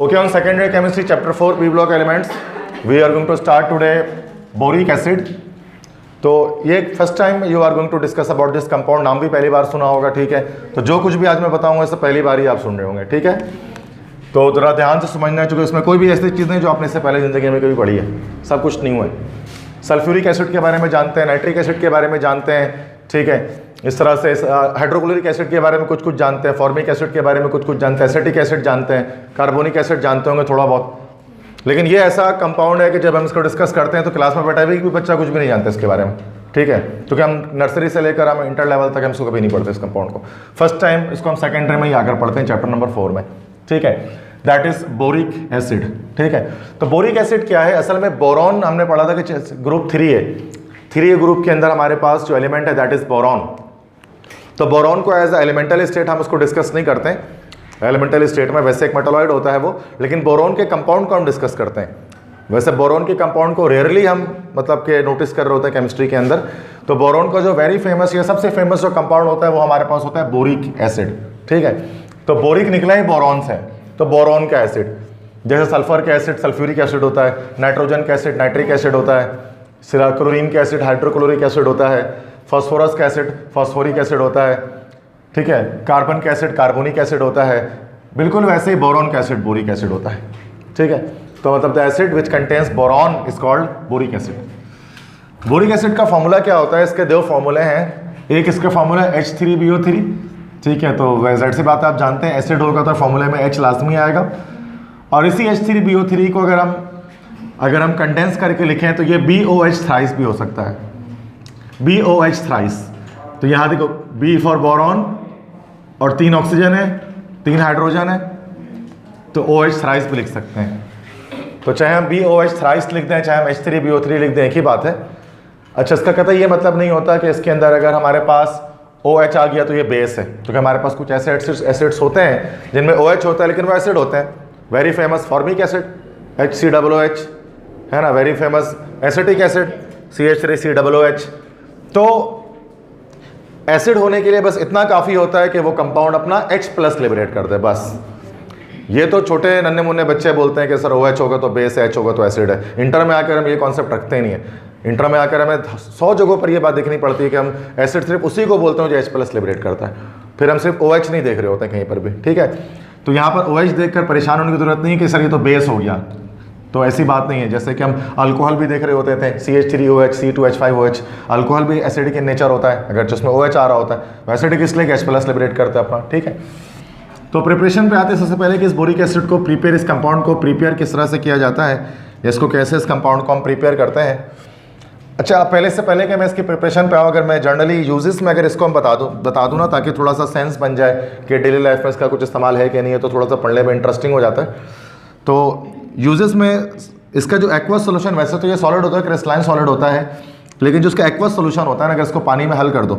Okay, on second year chemistry chapter 4 P block elements we are going to start today boric acid. तो ये first time you are going to discuss about this compound, नाम भी पहली बार सुना होगा, ठीक है। तो जो कुछ भी आज मैं बताऊंगा इससे पहली बार ही आप सुन रहे होंगे, ठीक है। तो जरा ध्यान से समझना है, चूँकि इसमें कोई भी ऐसी चीज़ नहीं जो आपने इससे पहले ज़िंदगी में कभी पढ़ी है, सब कुछ न्यू है। सल्फ्यूरिक एसिड के बारे में जानते हैं, नाइट्रिक एसिड के बारे में जानते हैं, ठीक है। इस तरह से हाइड्रोक्लोरिक एसिड के बारे में कुछ कुछ जानते हैं, फॉर्मिक एसिड के बारे में कुछ कुछ जानते हैं, एसिटिक एसिड जानते हैं, कार्बोनिक एसिड जानते होंगे थोड़ा बहुत। लेकिन ये ऐसा कंपाउंड है कि जब हम इसको डिस्कस करते हैं तो क्लास में बैठा हुआ भी बच्चा कुछ भी नहीं जानता इसके बारे में, ठीक है। क्योंकि हम नर्सरी से लेकर हम इंटर लेवल तक हम इसको कभी नहीं पढ़ते इस कंपाउंड को। फर्स्ट टाइम इसको हम सेकेंडरी में ही आकर पढ़ते हैं चैप्टर नंबर 4 में, ठीक है। दैट इज बोरिक एसिड, ठीक है। तो बोरिक एसिड क्या है? असल में बोरॉन हमने पढ़ा था कि ग्रुप 3 है, 3 ग्रुप के अंदर हमारे पास जो एलिमेंट है दैट इज बोरॉन। तो बोरॉन को एज एलिमेंटल स्टेट हम उसको डिस्कस नहीं करते हैं, एलिमेंटल स्टेट में वैसे एक मेटालॉइड होता है वो, लेकिन बोरॉन के कंपाउंड को हम डिस्कस करते हैं। वैसे बोरॉन के कंपाउंड को रेयरली हम मतलब के नोटिस कर रहे होते हैं केमिस्ट्री के अंदर। तो बोरॉन का जो वेरी फेमस या सबसे फेमस जो कंपाउंड होता है वो हमारे पास होता है बोरिक एसिड, ठीक है। तो बोरिक निकला ही बोरॉन से, तो बोरॉन का एसिड, जैसे सल्फर का एसिड सल्फ्यूरिक एसिड होता है, नाइट्रोजन का एसिड नाइट्रिक एसिड होता है, क्लोरीन का एसिड हाइड्रोक्लोरिक एसिड होता है, फास्फोरस का एसिड फास्फोरिक एसिड होता है, ठीक है। कार्बन का एसिड कार्बोनिक एसिड होता है। बिल्कुल वैसे ही बोरॉन का एसिड बोरिक एसिड होता है, ठीक है। तो मतलब the acid which contains boron is called boric acid. Boric acid का फॉर्मूला क्या होता है? इसके दो फॉर्मूले हैं, एक इसका फॉर्मूला H3BO3, ठीक है। तो वैसे सी बात है, आप जानते हैं एसिड होगा तो फॉर्मूले में H लाजमी आएगा। और इसी H3BO3 को अगर हम कंडेंस करके लिखें तो ये BOH थ्राइस भी हो सकता है, BOH थ्राइस। तो यहाँ देखो B फॉर बोरॉन और 3 ऑक्सीजन है 3 हाइड्रोजन है, तो OH थ्राइस भी लिख सकते हैं। तो चाहे हम BOH थ्राइस लिख दें चाहे हम H3BO3 लिख दें, एक ही बात है। अच्छा, इसका कतई ये मतलब नहीं होता कि इसके अंदर अगर हमारे पास OH आ गया तो ये बेस है, क्योंकि हमारे पास कुछ ऐसे एसिड्स होते हैं जिनमें OH होता है लेकिन वो एसिड होते हैं। Very famous formic acid HCOOH है ना, very famous acetic acid CH3COOH। तो एसिड होने के लिए बस इतना काफ़ी होता है कि वो कंपाउंड अपना H+ लिबरेट कर दे, बस। ये तो छोटे नन्हे मुन्ने बच्चे बोलते हैं कि सर OH होगा तो बेस है, H होगा तो एसिड है। इंटर में आकर हम ये कॉन्सेप्ट रखते ही नहीं है। इंटर में आकर हमें 100 जगहों पर ये बात देखनी पड़ती है कि हम एसिड सिर्फ उसी को बोलते हैं जो H+ लिबरेट करता है, फिर हम सिर्फ OH नहीं देख रहे होते हैं कहीं पर भी, ठीक है। तो यहाँ पर OH देखकर परेशान होने की जरूरत नहीं है कि सर ये तो बेस हो गया, तो ऐसी बात नहीं है। जैसे कि हम अल्कोहल भी देख रहे होते थे, CH3OH C2H5OH, अल्कोहल भी एसिडिक इन नेचर होता है, अगर जिसमें OH आ रहा होता है वो एसिडिक इसलिए H+ लिबरेट करता है अपना, ठीक है। तो प्रिपरेशन पे आते हैं सबसे पहले कि इस बोरिक एसिड को प्रिपेयर, इस कंपाउंड को प्रिपेयर किस तरह से किया जाता है, इसको कैसे इस कंपाउंड को हम प्रिपेयर करते हैं। अच्छा, पहले से पहले कि मैं इसकी प्रिपरेशन पे आऊँ, अगर मैं जनरली यूजेस में अगर इसको हम बता दूँ ना, ताकि थोड़ा सा सेंस बन जाए कि डेली लाइफ में इसका कुछ इस्तेमाल है कि नहीं है, तो थोड़ा सा पढ़ने में इंटरेस्टिंग हो जाता है। तो यूजेस में इसका जो एक्वस सोल्यूशन, वैसे तो ये सॉलिड होता है, क्रिस्टलाइन सॉलिड होता है, लेकिन जो इसका एक्वस सोल्यूशन होता है ना, अगर इसको पानी में हल कर दो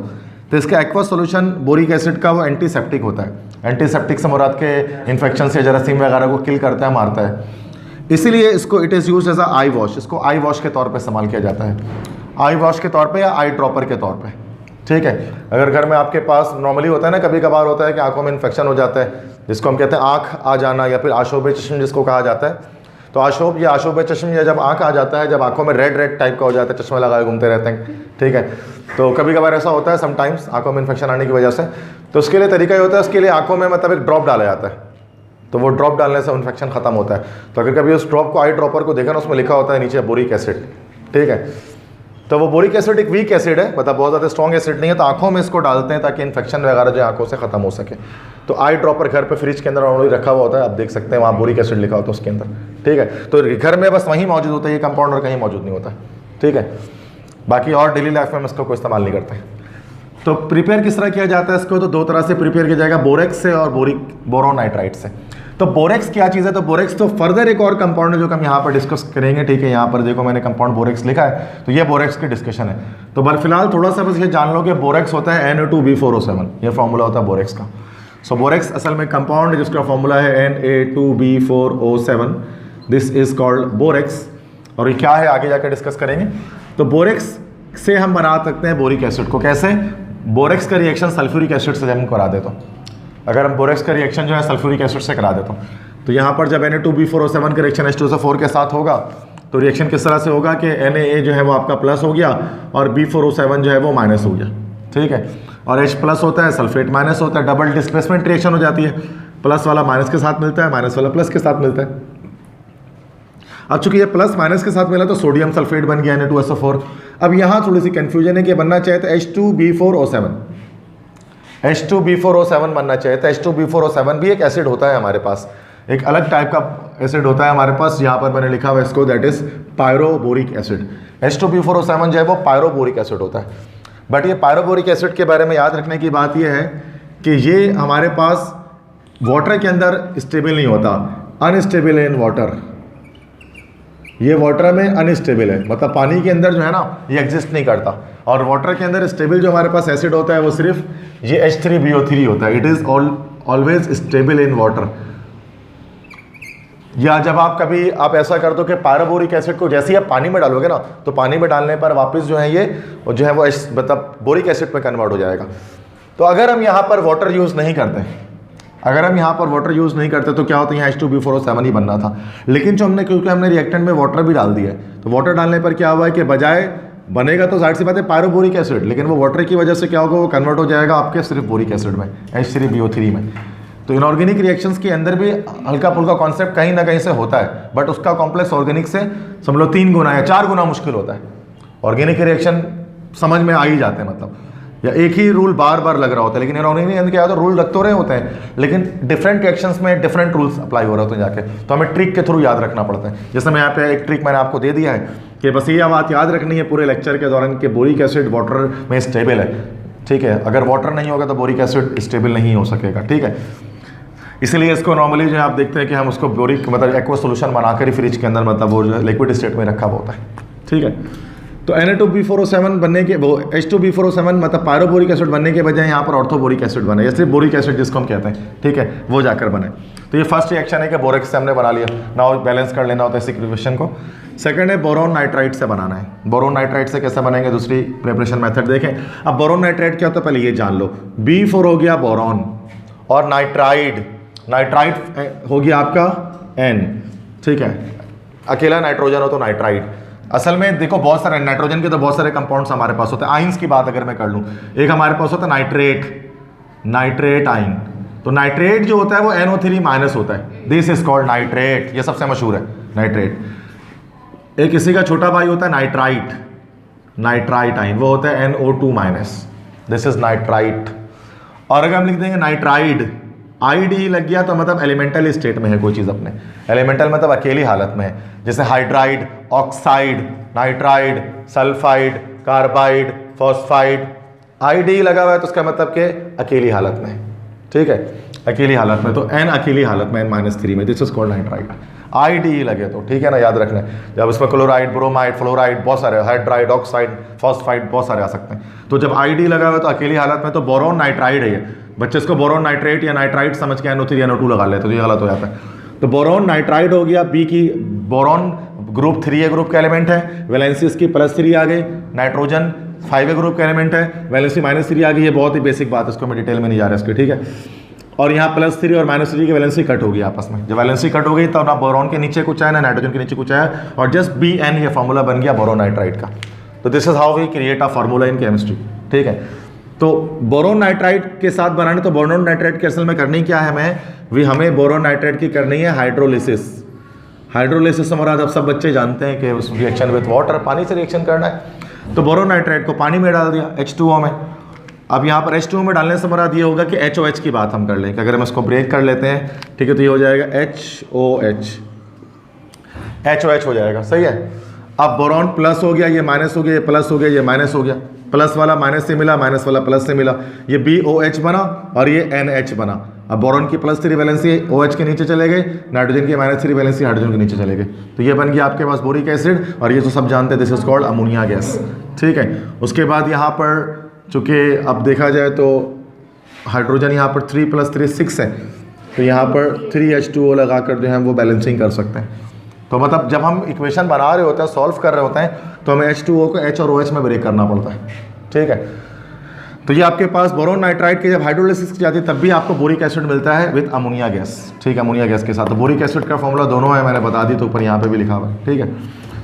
तो इसका एक्वस सोल्यूशन बोरिक एसिड का वो एंटीसेप्टिक होता है। एंटीसेप्टिक से मुराद के इन्फेक्शन से जरासीम वगैरह को किल करता है, मारता है। इसीलिए इसको it is use as a eye wash, इसको आई वॉश के तौर पे इस्तेमाल किया जाता है, आई वॉश के तौर पे या आई ड्रॉपर के तौर पे, ठीक है। अगर घर में आपके पास नॉर्मली होता है ना, कभी कभार होता है कि आंखों में इन्फेक्शन हो जाता है, जिसको हम कहते हैं आँख आ जाना या फिर आशोब चश्म जिसको कहा जाता है। तो आशोब चश्म या जब आँख आ जाता है, जब आंखों में रेड टाइप का हो जाता है, चश्मे लगाए घूमते रहते हैं, ठीक है। तो कभी कभार ऐसा होता है समटाइम्स आंखों में इन्फेक्शन आने की वजह से, तो उसके लिए तरीका ये होता है, उसके लिए आंखों में मतलब एक ड्रॉप डाला जाता है, तो वो ड्रॉप डालने से इन्फेक्शन खत्म होता है। तो अगर कभी उस ड्रॉप को आई ड्रॉपर को देखा ना, उसमें लिखा होता है नीचे बोरिक एसिड, ठीक है। तो वो बोरिक एसिड एक वीक एसिड है, मतलब बहुत ज़्यादा स्ट्रॉन्ग एसिड नहीं है, तो आंखों में इसको डालते हैं ताकि इन्फेक्शन वगैरह जो आंखों से खत्म हो सके। तो आई ड्रॉपर घर पे फ्रिज के अंदर ऑलरेडी रखा हुआ होता है, आप देख सकते हैं वहाँ बोरिक एसिड लिखा होता है उसके अंदर, ठीक है। तो घर में बस वहीं मौजूद होता है ये कंपाउंड, और कहीं मौजूद नहीं होता, ठीक है। बाकी और डेली लाइफ में हम इसका कोई इस्तेमाल नहीं करते। तो प्रिपेयर किस तरह किया जाता है इसको? तो 2 तरह से प्रिपेयर किया जाएगा, बोरेक्स से और बोरोन नाइट्राइट से। तो बोरेक्स क्या चीज़ है? तो बोरेक्स तो फर्दर एक और कंपाउंड है जो हम यहाँ पर डिस्कस करेंगे, ठीक है। यहाँ पर देखो मैंने कंपाउंड बोरेक्स लिखा है, तो ये बोरेक्स की डिस्कशन है। तो फिलहाल थोड़ा सा बस ये जान लो कि बोरेक्स होता है Na2B4O7, ये फॉर्मूला होता है बोरेक्स का। सो बोरेक्स असल में कंपाउंड है जिसका फॉर्मूला है Na2B4O7, this is called borax. और ये क्या है आगे जाकर डिस्कस करेंगे। तो बोरेक्स से हम बना सकते हैं बोरिक एसिड को, कैसे? बोरेक्स का रिएक्शन सल्फ्यूरिक एसिड से हम करा देता हूँ। अगर हम बोरेक्स का रिएक्शन जो है सल्फ्यूरिक एसिड से करा देता हूँ तो यहाँ पर जब Na2B4O7 का रिएक्शन H2SO4 के साथ होगा तो रिएक्शन किस तरह से होगा कि Na जो है वो आपका प्लस हो गया और B4O7 जो है वो माइनस हो गया, ठीक है। और H प्लस होता है, सल्फेट माइनस होता है, डबल डिस्प्लेसमेंट रिएक्शन हो जाती है, प्लस वाला माइनस के साथ मिलता है, माइनस वाला प्लस के साथ मिलता है। अब चूंकि ये प्लस माइनस के साथ मिला तो सोडियम सल्फेट बन गया Na2SO4। अब यहाँ थोड़ी सी कंफ्यूजन है कि बनना चाहिए था H2B4O7, H2B4O7 बनना चाहिए था। H2B4O7 भी एक एसिड होता है हमारे पास, एक अलग टाइप का एसिड होता है हमारे पास, यहाँ पर मैंने लिखा हुआ है इसको, दैट इज पायरोबोरिक एसिड। H2B4O7 जो है वो पायरोबोरिक एसिड होता है। बट ये पायरोबोरिक एसिड के बारे में याद रखने की बात यह है कि ये हमारे पास वाटर के अंदर स्टेबल नहीं होता, अनस्टेबल है इन वाटर। ये वाटर में अनस्टेबल है, मतलब पानी के अंदर जो है ना ये एग्जिस्ट नहीं करता। और वाटर के अंदर स्टेबल जो हमारे पास एसिड होता है वो सिर्फ ये H3BO3 होता है। It is always stable in water. या जब आप कभी आप ऐसा कर दो कि पायरोबोरिक एसिड को जैसे ही आप पानी में डालोगे ना तो पानी में डालने पर वापस जो है ये जो है वो मतलब बोरिक एसिड में कन्वर्ट हो जाएगा। तो अगर हम यहाँ पर वाटर यूज़ नहीं करते, अगर हम यहाँ पर वाटर यूज़ नहीं करते तो क्या होता है, यहाँ H2B4O7 ही बनना था। लेकिन जो हमने क्योंकि हमने रिएक्टेंट में वाटर भी डाल दिया है तो वाटर डालने पर क्या हुआ है कि बजाय बनेगा तो जाहिर सी बात है पायरोबोरिक एसिड, लेकिन वो वाटर की वजह से क्या होगा, वो कन्वर्ट हो जाएगा आपके सिर्फ बोरिक एसिड में, H3BO3 में। तो इनऑर्गेनिक रिएक्शंस के अंदर भी हल्का फुल्का कॉन्सेप्ट कहीं ना कहीं से होता है, बट उसका कॉम्प्लेक्स ऑर्गेनिक से समझ लो 3 गुना या 4 गुना मुश्किल होता है। ऑर्गेनिक रिएक्शन समझ में आ ही जाते हैं, मतलब या एक ही रूल बार बार लग रहा होता है, लेकिन इनऑर्गेनिक के अंदर क्या होता है, रूल रख तो रहे होते हैं लेकिन डिफरेंट रिएक्शंस में डिफरेंट रूल्स अप्लाई हो रहे होते हैं जाके, तो हमें ट्रिक के थ्रू याद रखना पड़ता है। जैसे मैं यहाँ पे एक ट्रिक मैंने आपको दे दिया है कि बस ये बात याद रखनी है पूरे लेक्चर के दौरान कि बोरिक एसिड वाटर में स्टेबल है, ठीक है। अगर वाटर नहीं होगा तो बोरिक एसिड स्टेबल नहीं हो सकेगा, ठीक है। इसलिए इसको नॉर्मली जो आप देखते हैं कि हम उसको बोरिक मतलब एक्वा सोल्यूशन बनाकर ही फ्रिज के अंदर मतलब वो लिक्विड स्टेट में रखा हुआ होता है, ठीक है। तो Na2B4O7 बनने के वो H2B4O7 मतलब पायरोबोरिक एसिड बनने के बजाय यहाँ पर ऑर्थोबोरिक एसिड बने, या सिर्फ बोरिक एसिड जिसको हम कहते हैं, ठीक है, वो जाकर बने। तो ये फर्स्ट रिएक्शन है कि बोरेक्स से हमने बना लिया। नाउ बैलेंस कर लेना होता है इस इक्वेशन को। सेकंड है बोरोन नाइट्राइट से बनाना है। बोरोन नाइट्राइट से कैसे बनाएंगे, दूसरी प्रिपरेशन मेथड देखें। अब बोरोन नाइट्राइट क्या होता है पहले ये जान लो। B4 हो गया बोरोन और नाइट्राइड, नाइट्राइड हो गया आपका N, ठीक है। अकेला नाइट्रोजन हो तो नाइट्राइड। असल में देखो बहुत सारे नाइट्रोजन के तो बहुत सारे कंपाउंड्स हमारे पास होते हैं। आइंस की बात अगर मैं कर लूँ, एक हमारे पास होता है नाइट्रेट, नाइट्रेट आइन। तो नाइट्रेट जो होता है वो NO3 माइनस होता है, दिस इज कॉल्ड नाइट्रेट, ये सबसे मशहूर है नाइट्रेट। एक इसी का छोटा भाई होता है नाइट्राइट, नाइट्राइट आइन, वो होता है NO2 minus, this is nitrite. और अगर हम लिख देंगे नाइट्राइड, ID लग गया तो मतलब एलिमेंटल स्टेट में है कोई चीज़ अपने, एलिमेंटल मतलब अकेली हालत में है, जैसे hydride, oxide, nitride, sulphide, carbide, phosphide. ID लगा हुआ है तो उसका मतलब कि अकेली हालत में, ठीक है, अकेली हालत में। तो N अकेली हालत में N-3 में, this is called nitride. ID लगे तो ठीक है ना, याद रखना है। जब उसमें क्लोराइड, ब्रोमाइड, फ्लोराइड बहुत सारे, हाइड्राइड, ऑक्साइड, फॉस्फाइड बहुत सारे आ सकते हैं। तो जब ID लगा हुआ है तो अकेली हालत में, तो बोरोन नाइट्राइड है ये। बच्चे इसको बोरोन नाइट्रेट या नाइट्राइड समझ के NO3 NO2 लगा लेते तो ये गलत हो जाता है। तो बोरोन नाइट्राइड हो गया। बी की बोरोन ग्रुप 3A ग्रुप का एलिमेंट है, वैलेंसी इसकी +3 आ गई। नाइट्रोजन 5A ग्रुप का एलिमेंट है, वैलेंसी -3 आ गई। ये बहुत ही बेसिक बात है, इसको मैं डिटेल में नहीं जा रहा इसकी, ठीक है। और यहाँ +3 और -3 की वैलेंसी कट होगी आपस में। जब वैलेंसी कट हो गई तो ना बोरोन के नीचे कुछ आया ना नाइट्रोजन के नीचे कुछ आया, और जस्ट BN ये फॉर्मूला बन गया बोरोन नाइट्राइड का। तो this is how we create a formula in chemistry, ठीक है। तो बोरोन नाइट्राइड के साथ बनाने, तो बोरोन नाइट्राइड के असल में करनी क्या है हमें बोरोन नाइट्राइड की करनी है हाइड्रोलिसिस। हाइड्रोलिसिस हमारा अब सब बच्चे जानते हैं कि उस रिएक्शन विद वाटर, पानी से रिएक्शन करना है। तो बोरोन नाइट्राइड को पानी में डाल दिया H2O में। अब यहाँ पर H2O में डालने से हमारा ये होगा कि HOH की बात हम कर लें कि अगर हम इसको ब्रेक कर लेते हैं, ठीक है, तो ये हो जाएगा HOH, HOH हो जाएगा, सही है। अब बोरोन प्लस हो गया, ये माइनस हो गया, ये प्लस हो गया, ये माइनस हो गया, प्लस वाला माइनस से मिला, माइनस वाला प्लस से मिला, ये BOH बना और ये NH बना। अब बोरोन की +3 वैलेंसी OH के नीचे चले गए, नाइट्रोजन की -3 वैलेंसी हाइड्रोजन के नीचे चले गए। तो ये बन गया आपके पास बोरिक एसिड, और ये जो सब जानते हैं this is called ammonia gas, ठीक है। उसके बाद यहाँ पर चूँकि अब देखा जाए तो हाइड्रोजन यहाँ पर 3 + 3 6 है, तो यहाँ पर 3H2O लगा कर जो है वो बैलेंसिंग कर सकते हैं। तो मतलब जब हम इक्वेशन बना रहे होते हैं, सॉल्व कर रहे होते हैं, तो हमें H2O को H और OH में ब्रेक करना पड़ता है, ठीक है। तो ये आपके पास बोरोन नाइट्राइड की जब हाइड्रोलिसिस की जाती है तब भी आपको बोरिक एसिड मिलता है विद अमोनिया गैस, ठीक है, अमोनिया गैस के साथ। तो बोरिक एसिड का फॉर्मूला दोनों है, मैंने बता दी, तो ऊपर यहाँ पे भी लिखा हुआ है, ठीक है।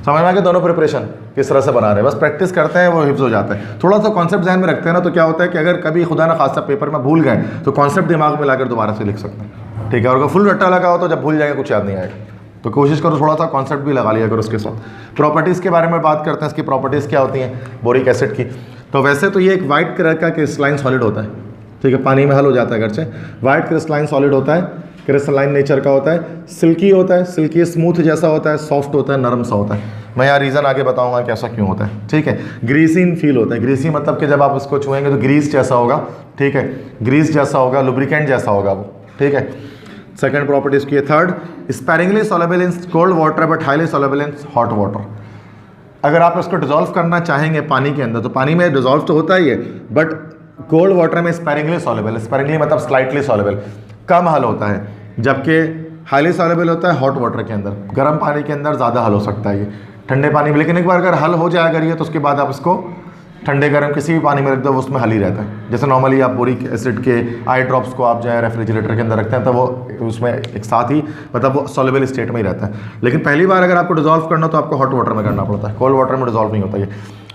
समझ में आ गया दोनों प्रिपरेशन किस तरह से बना रहे हैं, बस प्रैक्टिस करते हैं वो हिफ्ज हो जाता है। थोड़ा सा कॉन्सेप्ट ध्यान में रखते हैं ना, तो क्या होता है कि अगर कभी खुदा ना खासा पेपर में भूल गए तो कॉन्सेप्ट दिमाग में लाकर दोबारा से लिख सकते हैं, ठीक है। और अगर फुल रट्टा लगा हो तो जब भूल जाएंगे कुछ याद नहीं आएगा, तो कोशिश करो थोड़ा सा कॉन्सेप्ट भी लगा लिया करो उसके साथ। प्रॉपर्टीज़ के बारे में बात करते हैं, इसकी प्रॉपर्टीज़ क्या होती हैं बोरिक एसिड की। तो वैसे तो ये एक वाइट कलर का क्रिस्टलाइन सॉलिड होता है, ठीक है, पानी में हल हो जाता है अगरचे, वाइट क्रिस्टलाइन सॉलिड होता है, क्रिस्टलाइन नेचर का होता है, सिल्की होता है, सिल्की स्मूथ जैसा होता है, सॉफ्ट होता है, नरम सा होता है। मैं यहाँ रीज़न आगे बताऊंगा कि ऐसा क्यों होता है, ठीक है। ग्रीसीन फील होता है, ग्रीसी मतलब कि जब आप उसको छुएंगे तो ग्रीस जैसा होगा, ठीक है, ग्रीस जैसा होगा, लुब्रिकेंट जैसा होगा वो, ठीक है। सेकंड प्रॉपर्टी इसकी है। Third, sparingly soluble in cold water but highly soluble in hot water. अगर आप इसको डिजोल्व करना चाहेंगे पानी के अंदर तो पानी में डिजोल्व तो होता ही है, बट कोल्ड वाटर में स्पेरिंगली सॉलेबल, स्पेरिंगली मतलब स्लाइटली सॉलेबल, कम हल होता है, जबकि हाईली सॉलेबल होता है हॉट वाटर के अंदर, गर्म पानी के अंदर ज़्यादा हल हो सकता है ये ठंडे पानी में। लेकिन एक बार अगर हल हो जाए अगर ये, तो उसके बाद आप इसको ठंडे गर्म किसी भी पानी में रख दो वो उसमें हल ही रहता है। जैसे नॉर्मली आप बोरिक एसिड के आई ड्रॉप्स को आप जो है रेफ्रिजरेटर के अंदर रखते हैं तो वो उसमें एक साथ ही मतलब वो सॉल्युबल स्टेट में ही रहता है। लेकिन पहली बार अगर आपको डिजोल्व करना तो आपको हॉट वाटर में करना पड़ता है, कोल्ड वाटर में डिजोल्व नहीं होता ये।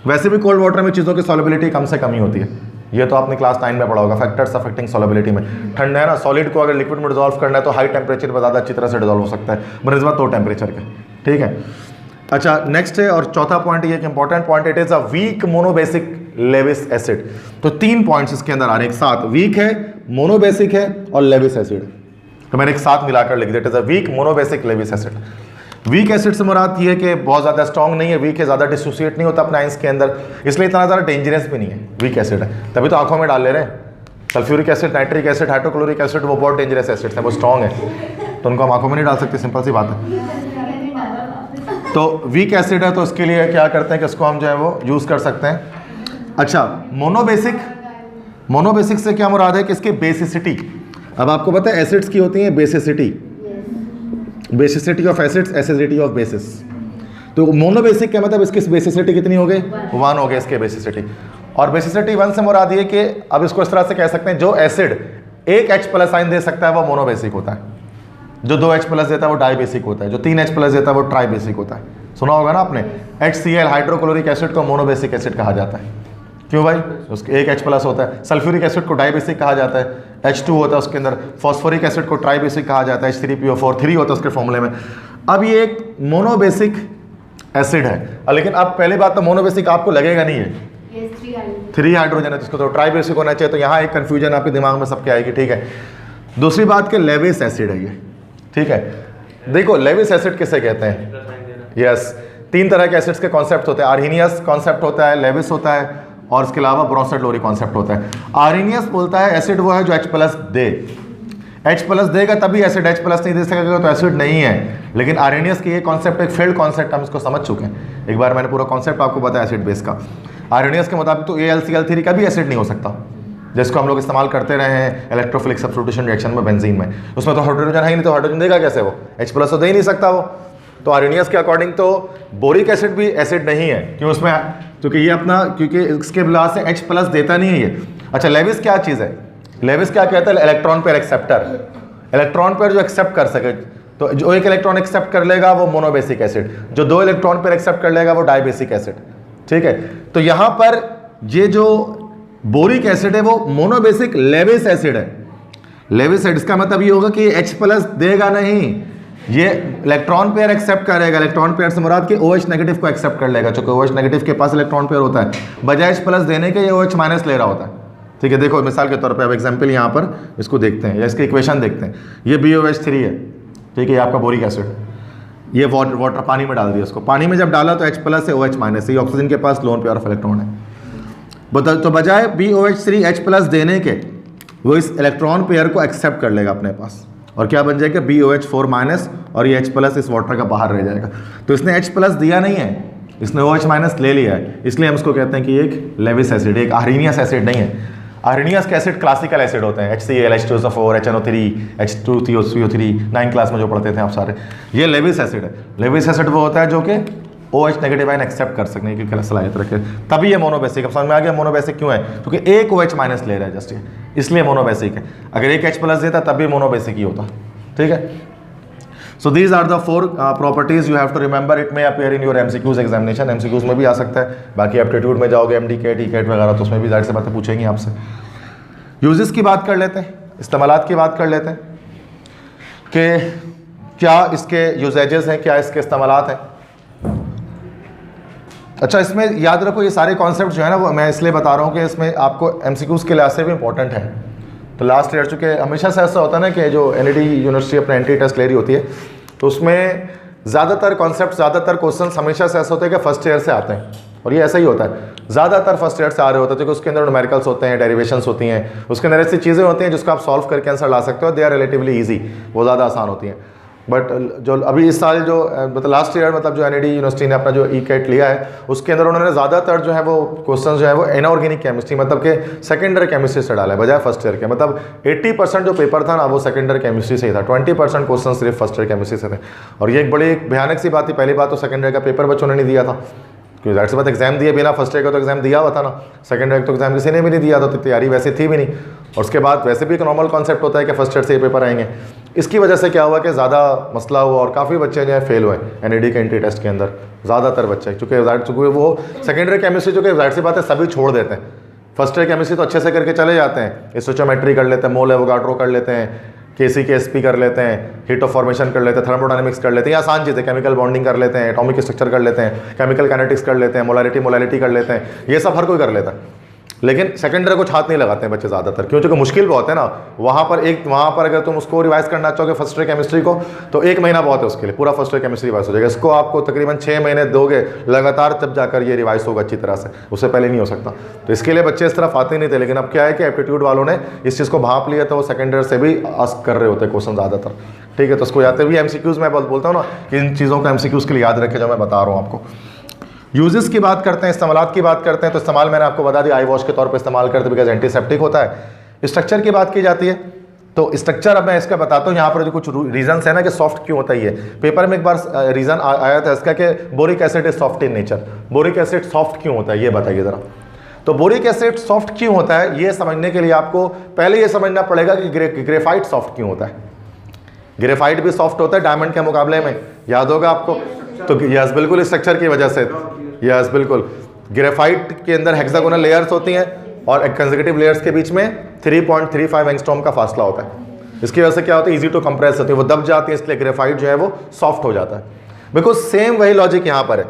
वैसे भी कोल्ड वाटर में चीज़ों की सॉल्युबिलिटी कम से कम ही होती है, ये तो आपने क्लास 9 में पढ़ा होगा, फैक्टर्स अफेक्टिंग सॉल्युबिलिटी में। ठंडा है ना, सॉलिड को अगर लिक्विड में डिजोल्व करना है तो हाई टेम्परेचर पर ज़्यादा अच्छी तरह से डिजोल्व हो सकता है बनस्बत लो टेम्परेचर के, ठीक है। अच्छा नेक्स्ट है और चौथा पॉइंट, ये एक important point, it is a weak monobasic Lewis acid. तो 3 पॉइंट्स इसके अंदर आ रहे हैं एक साथ, वीक है, मोनोबेसिक है और लेविस एसिड। तो मैंने एक साथ मिलाकर लिख दिया, it is a weak monobasic Lewis acid. Weak acid से मुराद ये है कि बहुत ज़्यादा स्ट्रॉन्ग नहीं है, वीक है, ज़्यादा डिसोसिएट नहीं होता अपने आइंस के अंदर, इसलिए इतना ज़्यादा डेंजरस भी नहीं है, वीक एसिड है। तभी तो आंखों में डाल ले रहे हैं। Sulphuric acid, nitric acid, hydrochloric acid वो बहुत डेंजरस एसिड्स हैं, वो स्ट्रॉन्ग है, तो उनको हम आंखों में नहीं डाल सकते, सिंपल सी बात है। तो वीक एसिड है तो इसके लिए क्या करते हैं कि इसको हम जो है वो यूज़ कर सकते हैं। अच्छा मोनोबेसिक, मोनोबेसिक से क्या मुराद है कि इसकी बेसिसिटी, अब आपको पता है एसिड्स की होती है basicity, basicity of acids, acidity of basis. तो मोनोबेसिक क्या मतलब इसकी बेसिसिटी कितनी हो गई, 1 हो गई इसके बेसिसिटी। और बेसिसिटी 1 से मुराद ये कि अब इसको इस तरह से कह सकते हैं जो एसिड एक H+ आयन दे सकता है वो मोनोबेसिक होता है, जो 2H+ देता है वो डाइबेसिक होता है, जो 3H+ देता है वो ट्राइबेसिक होता है। सुना होगा ना आपने, HCl हाइड्रोक्लोरिक एसिड को मोनोबेसिक एसिड कहा जाता है। क्यों भाई, उसके एक H+ होता है। सल्फ्यूरिक एसिड को डाइबेसिक कहा जाता है, H2 होता है उसके अंदर। फॉस्फोरिक एसिड को ट्राइबेसिक कहा जाता है, H3PO4 3 होता है उसके फॉर्मूले में। अब ये एक मोनोबेसिक एसिड है, लेकिन अब पहली बात तो मोनोबेसिक आपको लगेगा नहीं है, 3 हाइड्रोजन है तो इसको तो ट्राइबेसिक होना चाहिए, तो यहाँ एक कन्फ्यूजन आपके दिमाग में सबके आएगी, ठीक है। दूसरी बात कि लेविस एसिड है ये, ठीक है। देखो लेविस एसिड किसे कहते हैं, यस 3 तरह के एसिड्स के कॉन्सेप्ट होते हैं, आर्हीनियस कॉन्सेप्ट होता है, लेविस होता है और इसके अलावा ब्रोंसेड लोरी कॉन्सेप्ट होता है। आर्हीनियस बोलता है एसिड वो है जो H+ दे, H+ देगा तभी एसिड, H+ नहीं दे सकेगा तो एसिड नहीं है। लेकिन आर्हीनियस की ये कॉन्सेप्ट एक फील्ड कॉन्सेप्ट, हम इसको समझ चुके हैं, एक बार मैंने पूरा कॉन्सेप्ट आपको बताया एसिड बेस का। आर्हीनियस के मुताबिक तो AlCl3 का भी एसिड नहीं हो सकता, जिसको हम लोग इस्तेमाल करते रहे हैं इलेक्ट्रोफिलिक सब्स्टिट्यूशन रिएक्शन में बेंजीन में, उसमें तो हाइड्रोजन है ही नहीं, तो हाइड्रोजन देगा कैसे वो, H+ तो दे ही नहीं सकता वो। तो आर्हीनियस के अकॉर्डिंग तो बोरिक एसिड भी एसिड नहीं है, क्यों उसमें, क्योंकि ये अपना, क्योंकि इसके बिलास से H+ देता नहीं है ये। अच्छा लेविस क्या चीज़ है, लेविस क्या कहता है, electron pair acceptor, electron pair जो एक्सेप्ट कर सके, तो जो एक इलेक्ट्रॉन एक्सेप्ट कर लेगा वो मोनोबेसिक एसिड, जो 2 इलेक्ट्रॉन पेयर एक्सेप्ट कर लेगा वो डाइबेसिक एसिड, ठीक है। तो यहाँ पर ये जो बोरिक एसिड है वो मोनोबेसिक लेविस एसिड है। लेविस एसिड इसका मतलब ये होगा कि H+ देगा नहीं, ये इलेक्ट्रॉन पेयर एक्सेप्ट करेगा। इलेक्ट्रॉन पेयर से मुराद के OH नेगेटिव को एक्सेप्ट कर लेगा, चूंकि OH नेगेटिव के पास इलेक्ट्रॉन पेयर होता है, बजाय H+ देने के ये OH- ले रहा होता है, ठीक है। देखो मिसाल के तौर पे अब एग्जांपल यहाँ पर इसको देखते हैं या इसकी इक्वेशन देखते हैं। ये BOH3 है, ठीक है, ये आपका बोरिक एसिड, ये वाटर पानी में डाल दिया, उसको पानी में जब डाला तो H+ से OH-, ये ऑक्सीजन के पास लोन पेयर ऑफ इलेक्ट्रॉन है। तो बजाय BOH3 H+ देने के वो इस इलेक्ट्रॉन पेयर को एक्सेप्ट कर लेगा अपने पास, और क्या बन जाएगा BOH4- और ये H+ इस वाटर का बाहर रह जाएगा। तो इसने H+ दिया नहीं है, इसने OH- ले लिया है, इसलिए हम इसको कहते हैं कि एक लेविस एसिड, एक आर्हीनियस एसिड नहीं है। आर्हीनियस के एसिड क्लासिकल एसिड होते हैं, HCl, H2SO4, HNO3, H2CO3, 9 class में जो पढ़ते थे आप सारे, ये लेविस एसिड है। लेविस एसिड वो होता है जो कि OH नेगेटिव आयन एक्सेप्ट कर सकने की सलाहियत रखे, तभी ये मोनोबेसिक। अब समझ में आ गया मोनोबेसिक क्यों है, क्योंकि एक OH माइनस ले रहा है जस्ट, इसलिए मोनोबेसिक है। अगर एक H प्लस देता तब भी मोनोबेसिक ही होता, ठीक है। So these are the 4 properties you have to remember, it may appear in your MCQs examination, MCQs में भी आ सकता है, बाकी एप्टीट्यूड में जाओगे MDK TCAT वगैरह तो उसमें भी जाहिर सी बातें पूछेंगे आपसे। यूजेस की बात कर लेते हैं, इस्तेमालात की बात कर लेते हैं कि क्या इसके यूजेजेस हैं, क्या इसके इस्तेमालात हैं। अच्छा, इसमें याद रखो ये सारे कॉन्सेप्ट जो है ना वो मैं इसलिए बता रहा हूँ कि इसमें आपको MCQs के लिहाज से भी इंपॉर्टेंट है। तो लास्ट ईयर चूँकि हमेशा से ऐसा होता है ना कि जो NED यूनिवर्सिटी अपने एंट्री टेस्ट ले रही होती है तो उसमें ज़्यादातर कॉन्सेप्ट, ज़्यादातर क्वेश्चन हमेशा से ऐसा होता है कि फर्स्ट ईयर से आते हैं, और ये ऐसा ही होता है, ज़्यादातर फर्स्ट ईयर से आ रहे होते हैं, क्योंकि उसके अंदर न्यूमेरिकल्स होते हैं, डेरिवेशंस होती हैं, उसके अंदर ऐसी चीज़ें होती हैं जिसको आप सॉल्व करके आंसर ला सकते हो, दे आर रिलेटिवली ईजी, वो ज़्यादा आसान होती हैं। बट जो अभी इस साल जो मतलब लास्ट ईयर मतलब जो NED यूनिवर्सिटी ने अपना जो ECAT लिया है उसके अंदर उन्होंने ज़्यादातर जो है वो क्वेश्चन जो है वो इनऑर्गेनिक केमिस्ट्री मतलब के सेकेंडरी केमिस्ट्री से डाला है बजाय फर्स्ट ईयर के। मतलब 80% जो पेपर था ना वो सेकेंडरी केमिस्ट्री से ही था, 20% क्वेश्चन सिर्फ फर्स्ट ईयर केमिस्ट्री से थे। और ये एक बड़ी भयानक सी बात थी, पहली बात तो सेकेंडरी का पेपर बच्चों ने नहीं दिया था, क्योंकि जाहिर सी बात एग्जाम दिए बिना फर्स्ट ईयर का तो एग्जाम दिया हुआ था ना, सेकंड ईयर तो एग्जाम किसी ने भी नहीं दिया था, तो तैयारी वैसे थी भी नहीं। और उसके बाद वैसे भी एक नॉर्मल कॉन्सेप्ट होता है कि फर्स्ट ईयर से ये पेपर आएंगे। इसकी वजह से क्या हुआ कि ज़्यादा मसला हुआ और काफ़ी बच्चे जो है फेल हुए NED के एंट्री टेस्ट के अंदर, ज़्यादातर बच्चे, चूँकि वो सेकेंडरी केमिस्ट्री चूँकि जाहिर सी बात है सभी छोड़ देते हैं, फर्स्ट ईयर केमिस्ट्री तो अच्छे से करके चले जाते हैं, स्टोइचियोमेट्री कर लेते हैं, मोल एवोगाड्रो कर लेते हैं, KCK/SP कर लेते हैं, हीट ऑफ फॉर्मेशन कर लेते हैं, थर्मोडायनेमिक्स कर लेते हैं, आसान चीज़ें, केमिकल बॉन्डिंग कर लेते हैं, एटॉमिक स्ट्रक्चर कर लेते हैं, केमिकल काइनेटिक्स कर लेते हैं, मोलारिटी कर लेते हैं, ये सब हर कोई कर लेता है। लेकिन सेकेंडरी को हाथ नहीं लगाते हैं बच्चे ज़्यादातर, क्यों, क्योंकि मुश्किल बहुत है ना। वहाँ पर अगर तुम उसको रिवाइज करना चाहोगे फर्स्ट ईयर केमिस्ट्री को तो 1 महीना बहुत है उसके लिए, पूरा फर्स्ट ईयर केमिस्ट्री रिवाइज हो जाएगा। इसको आपको तकरीबन 6 महीने दोगे लगातार, तब जाकर ये रिवाइज होगा अच्छी तरह से, उससे पहले नहीं हो सकता। तो इसके लिए बच्चे इस तरफ आते नहीं थे, लेकिन अब क्या है कि एप्टीट्यूड वालों ने इस चीज़ को भांप लिया था, वो सेकेंड ईयर से भी आस्क कर रहे होते हैं क्वेश्चन ज़्यादातर, ठीक है। तो उसको याद भी MCQs में बोलता हूँ ना कि इन चीज़ों को MCQs के लिए याद रखे जो मैं बता रहा हूँ आपको। यूजेस की बात करते हैं, इस्तेमालात की बात करते हैं। तो इस्तेमाल मैंने आपको बता दिया, आई वॉश के तौर पे इस्तेमाल करते हैं बिकॉज एंटीसेप्टिक होता है। स्ट्रक्चर की बात की जाती है तो स्ट्रक्चर अब मैं इसका बताता हूँ, यहाँ पर जो कुछ रीजंस है ना कि सॉफ्ट क्यों होता है। ये पेपर में एक बार रीजन आया था इसका कि boric acid is soft in nature. Boric acid soft क्यों होता है ये बताइए ज़रा। तो बोरिक एसिड सॉफ्ट क्यों होता है ये समझने के लिए आपको पहले ये समझना पड़ेगा कि ग्रेफाइट सॉफ्ट क्यों होता है। ग्रेफाइट भी सॉफ्ट होता है डायमंड के मुकाबले में, याद होगा आपको। तो यस बिल्कुल स्ट्रक्चर की वजह से, यस बिल्कुल, ग्रेफाइट के अंदर हेक्सागोनल लेयर्स होती हैं और कंसेक्यूटिव लेयर्स के बीच में 3.35 एंगस्ट्रॉम का फासला होता है। इसकी वजह से क्या होता है, इजी टू कंप्रेस होती है, वो दब जाती है, इसलिए ग्रेफाइट जो है वो सॉफ्ट हो जाता है। बिकॉज सेम वही लॉजिक यहाँ पर है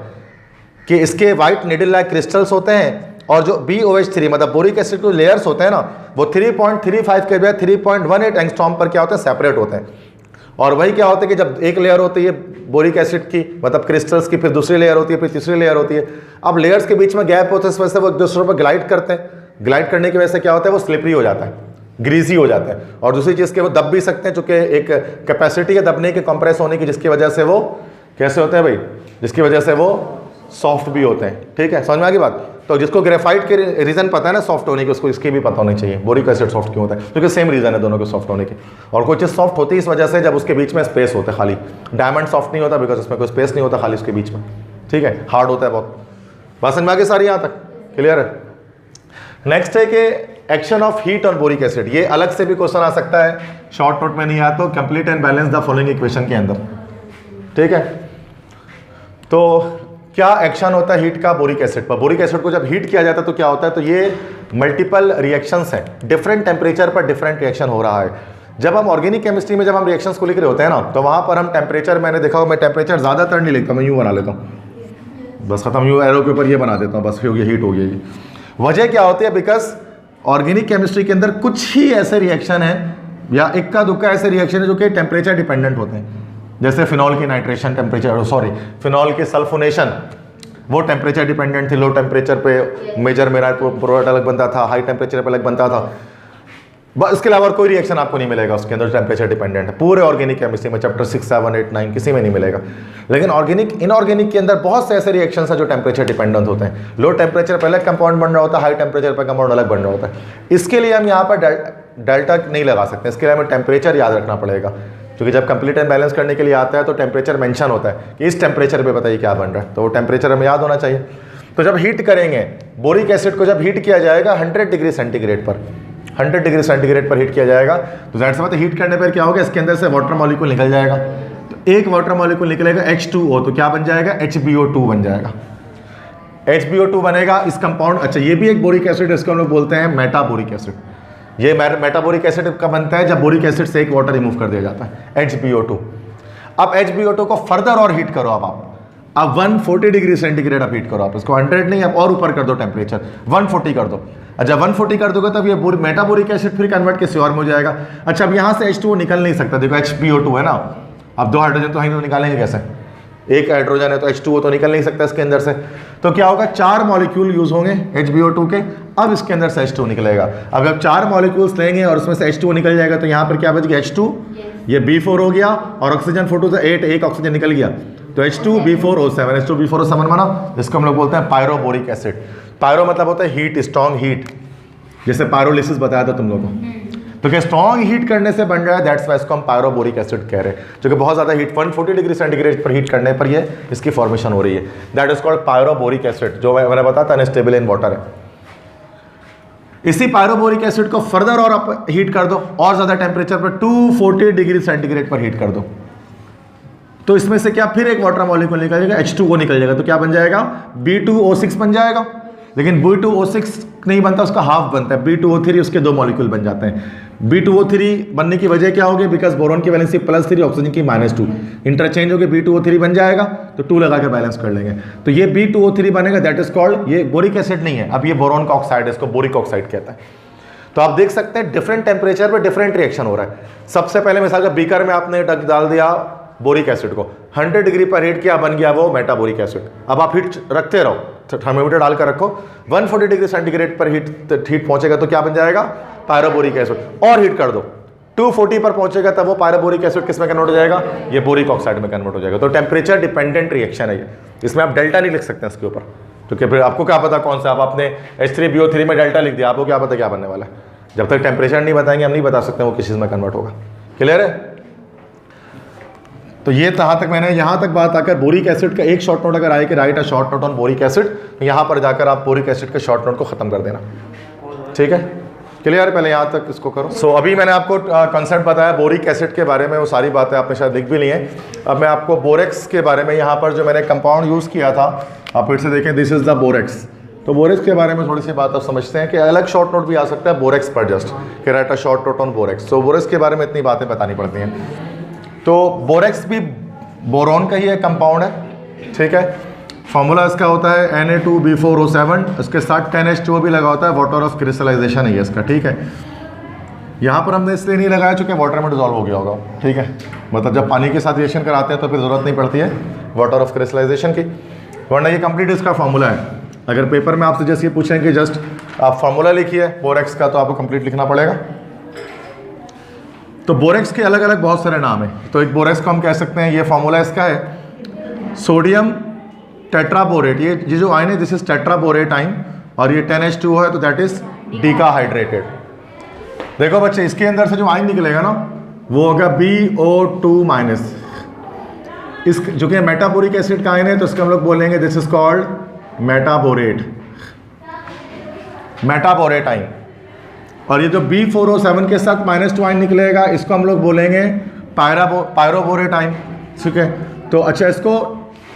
कि इसके वाइट निडल लाइक क्रिस्टल्स होते हैं और जो BOH3 मतलब बोरिक एसिड के लेयर्स होते हैं ना वो 3.35 के बजाय 3.18 एंगस्ट्रॉम पर क्या होते हैं, सेपरेट होते हैं। और वही क्या होता है कि जब एक लेयर होती है बोरिक एसिड की मतलब क्रिस्टल्स की, फिर दूसरी लेयर होती है, फिर तीसरी लेयर होती है। अब लेयर्स के बीच में गैप होता है, इस वजह से वो एक दूसरे पर ग्लाइड करते हैं। ग्लाइड करने की वजह से क्या होता है, वो स्लिपरी हो जाता है, ग्रीसी हो जाता है। और दूसरी चीज़ के वो दब भी सकते हैं, चूँकि एक कैपेसिटी है दबने की, कंप्रेस होने की, जिसकी वजह से वो कैसे होते हैं भाई, जिसकी वजह से वो सॉफ्ट भी होते हैं। ठीक है, समझ में आ गई बात। तो जिसको ग्रेफाइट के रीज़न पता है ना सॉफ्ट होने की, उसको इसकी भी पता होनी चाहिए बोरिक एसिड सॉफ्ट क्यों होता है, क्योंकि सेम रीज़न है दोनों के सॉफ्ट होने के। और कोई चीज़ सॉफ्ट होती है इस वजह से जब उसके बीच में स्पेस होता है खाली। डायमंड सॉफ्ट नहीं होता बिकॉज उसमें कोई स्पेस नहीं होता खाली उसके बीच में। ठीक है, हार्ड होता है बहुत। बात समझ में आ गई सारी, यहाँ तक क्लियर है। नेक्स्ट है कि action of heat on boric acid. ये अलग से भी क्वेश्चन आ सकता है, शॉर्ट नोट में नहीं आया तो complete and balance the following equation के अंदर। ठीक है, तो क्या एक्शन होता है हीट का बोरिक एसिड पर। बोरिक एसिड को जब हीट किया जाता है तो क्या होता है, तो ये मल्टीपल रिएक्शंस हैं, डिफरेंट टेम्परेचर पर डिफरेंट रिएक्शन हो रहा है। जब हम ऑर्गेनिक केमिस्ट्री में जब हम रिएक्शंस को लिख रहे होते हैं ना तो वहाँ पर हम टेम्परेचर, मैंने देखा हो, मैं टेम्परेचर ज़्यादातर नहीं लिखता, मैं यूँ बना लेता हूँ, बस खत्म, यूँ एरो के ऊपर ये बना देता हूँ, बस फिर ये हीट हो गई। ये वजह क्या होती है, बिकॉज ऑर्गेनिक केमिस्ट्री के अंदर कुछ ही ऐसे रिएक्शन हैं या इक्का दुक्का ऐसे रिएक्शन है जो कि टेम्परेचर डिपेंडेंट होते हैं। जैसे फिनॉल की नाइट्रेशन टेम्परेचर, सॉरी फिनॉल की सल्फोनेशन, वो टेम्परेचर डिपेंडेंट थी। लो टेम्परेचर पे मेजर मेरा प्रोडक्ट अलग बनता था, हाई टेम्परेचर पे अलग बनता था। बस इसके अलावा कोई रिएक्शन आपको नहीं मिलेगा उसके अंदर टेम्परेचर डिपेंडेंट है, पूरे ऑर्गेनिक केमिस्ट्री में चैप्टर 6, 7, 8, 9 किसी में नहीं मिलेगा। लेकिन ऑर्गेनिक इनऑर्गेनिक के अंदर बहुत से ऐसे रिएक्शंस हैं जो टेम्परेचर डिपेंडेंट होते हैं। लो टेम्परेचर पर अलग कंपाउंड बन रहा होता है, हाई टेम्परेचर पर कंपाउंड अलग बन रहा होता है। इसके लिए हम यहाँ पर डेल्टा नहीं लगा सकते, इसके लिए हमें टेम्परेचर याद रखना पड़ेगा। क्योंकि जब कंप्लीट एंड बैलेंस करने के लिए आता है तो टेम्परेचर मेंशन होता है कि इस टेम्परेचर पे बताइए क्या बन रहा है, तो वो टेम्परेचर हमें याद होना चाहिए। तो जब हीट करेंगे बोरिक एसिड को, जब हीट किया जाएगा 100 डिग्री सेंटीग्रेड पर, 100 डिग्री सेंटीग्रेड पर हीट किया जाएगा, तो ज़ाहिर सी बात है हीट करने पर क्या होगा, इसके अंदर से वाटर मॉलिक्यूल निकल जाएगा। तो एक वाटर मॉलिक्यूल निकलेगा H2O, तो क्या बन जाएगा, HbO2 बन जाएगा। HbO2 बनेगा इस कंपाउंड। अच्छा, ये भी एक बोरिक एसिड है, इसको हम लोग बोलते हैं मेटाबोरिक एसिड। ये मेटाबोरिक एसिड का बनता है जब बोरिक एसिड से एक वाटर रिमूव कर दिया जाता है, HbO2। अब HbO2 को फर्दर और हीट करो, अब 140 डिग्री सेंटीग्रेड आप हीट करो, आप इसको 100 नहीं, आप और ऊपर कर दो टेम्परेचर, 140 कर दो। अच्छा, 140 कर दोगे तब ये मेटाबोरिक एसिड फिर कन्वर्ट किसी और में हो जाएगा। अच्छा, अब यहाँ से H2O निकल नहीं सकता, देखो HbO2 है ना, अब 2 हाइड्रोजन तो है, तो निकालेंगे कैसे, एक हाइड्रोजन है तो H2O तो निकल नहीं सकता इसके अंदर से। तो क्या होगा, 4 मॉलिक्यूल यूज होंगे HbO2 के, अब इसके अंदर से H2O निकलेगा। अब जब 4 मॉलिक्यूल्स लेंगे और उसमें से H2O निकल जाएगा, तो यहाँ पर क्या बच गया, H2, ये B4 हो गया, और ऑक्सीजन फोटो से 8, एक ऑक्सीजन निकल गया, तो H2B4O7, H2B4O7 बना, जिसको हम लोग बोलते हैं पायरोबोरिक एसिड। पायरो मतलब होता है हीट, स्ट्रॉन्ग हीट, जैसे पायरोलिसिस बताया था तुम लोगों को, तो क्या स्ट्रॉन्ग हीट करने से बन रहा है, दैट्स वाई इसको हम पायरोबोरिक एसिड कह रहे हैं, जो कि बहुत ज़्यादा हीट 140 डिग्री सेंटीग्रेड पर हीट करने पर ये इसकी फॉर्मेशन हो रही है, दैट इज कॉल्ड पायरोबोरिक एसिड, जो मैंने बताया था अनस्टेबल इन वाटर है। इसी पायरोबोरिक एसिड को फर्दर और आप हीट कर दो, और ज़्यादा टेम्परेचर पर 240 डिग्री सेंटीग्रेड पर हीट कर दो, तो इसमें से क्या फिर एक वाटर मॉलिक्यूल निकल जाएगा, H2O निकल जाएगा, तो क्या बन जाएगा, B2O6 बन जाएगा। लेकिन B2O6 नहीं बनता, उसका हाफ बनता है B2O3, उसके 2 मॉलिक्यूल बन जाते हैं। B2O3 बनने की वजह क्या होगी, बिकॉज बोरॉन की वैलेंसी +3, ऑक्सीजन की -2, इंटरचेंज होकर B2O3 बन जाएगा, तो 2 लगा के बैलेंस कर लेंगे, तो ये B2O3 बनेगा, दैट इज कॉल्ड, ये बोरिक एसिड नहीं है, अब ये बोरॉन का ऑक्साइड है, इसको बोरिक ऑक्साइड कहता है। तो आप देख सकते हैं डिफरेंट टेम्परेचर पर डिफरेंट रिएक्शन हो रहा है। सबसे पहले मिसाल का बीकर में आपने डाल दिया बोरिक एसिड को, 100 डिग्री पर हीट किया, बन गया वो मेटाबोरिक एसिड। अब आप हीट रखते रहो, थर्मोमीटर डालकर रखो, 140 डिग्री सेंटीग्रेड पर हीट पहुंचेगा तो क्या बन जाएगा, पायरोबोरिक एसिड, और हीट कर दो, 240 पर पहुंचेगा तब वो पायरोबोरिक एसिड किस में कन्वर्ट हो जाएगा, ये बोरिक ऑक्साइड में कन्वर्ट हो जाएगा। तो टेम्परेचर डिपेंडेंट रिएक्शन है ये, इसमें आप डेल्टा नहीं लिख सकते इसके ऊपर, क्योंकि फिर आपको क्या पता कौन सा, आप आपने H3BO3 में डेल्टा लिख दिया, आपको क्या पता क्या बनने वाला है, जब तक टेम्परेचर नहीं बताएंगे हम नहीं बता सकते वो किस चीज़ में कन्वर्ट होगा। क्लियर है। तो ये जहाँ तक मैंने यहाँ तक बात आकर बोरिक एसिड का एक शॉर्ट नोट अगर आए कि right a short note on boric acid, तो यहाँ पर जाकर आप बोरिक एसिड के शॉर्ट नोट को ख़त्म कर देना, ठीक है। क्लियर है, पहले यहाँ तक इसको करो। सो अभी मैंने आपको कंसेप्ट बताया बोरिक एसिड के बारे में, वो सारी बातें आपने शायद लिख भी ली हैं। अब मैं आपको बोरेक्स के बारे में, यहाँ पर जो मैंने कंपाउंड यूज़ किया था, आप फिर से देखें, दिस इज़ द बोरेक्स। तो बोरेक्स के बारे में थोड़ी सी बात आप समझते हैं कि अलग शॉर्ट नोट भी आ सकता है बोरेक्स पर, जस्ट कि right a short note on borax. तो बोरेक्स के बारे में इतनी बातें बतानी पड़ती हैं। तो बोरेक्स भी बोरॉन का ही एक कंपाउंड है, ठीक है। फॉर्मूला इसका होता है Na2B4O7, इसके साथ 10H2O भी लगा होता है, वाटर ऑफ क्रिस्टलाइजेशन है इसका, ठीक है। यहाँ पर हमने इसलिए नहीं लगाया चूँकि वाटर में डिजॉल्व हो गया होगा, ठीक है, मतलब जब पानी के साथ रिएक्शन कराते हैं तो फिर ज़रूरत नहीं पड़ती है वाटर ऑफ क्रिस्टलाइजेशन की, वरना ये कंप्लीट इसका फॉर्मूला है। अगर पेपर में आपसे जैसे ये पूछें कि जस्ट आप फॉर्मूला लिखिए बोरेक्स का, तो आपको कंप्लीट लिखना पड़ेगा। तो बोरेक्स के अलग अलग बहुत सारे नाम हैं। तो एक बोरेक्स को हम कह सकते हैं, ये फॉर्मूला इसका है सोडियम टेट्राबोरेट, ये जो आयन है दिस इज टेट्राबोरेट आयन, और ये 10H2O है तो दैट इज डीकाहाइड्रेटेड। देखो बच्चे, इसके अंदर से जो आयन निकलेगा ना वो होगा BO2-, इस जो कि मेटाबोरिक एसिड का आयन है, तो इसको हम लोग बोलेंगे this is called metaborate, metaborate ion. और ये जो B4O7 के साथ -2 आयन निकलेगा, इसको हम लोग बोलेंगे पायरोबोरेट आयन, ठीक है। तो अच्छा, इसको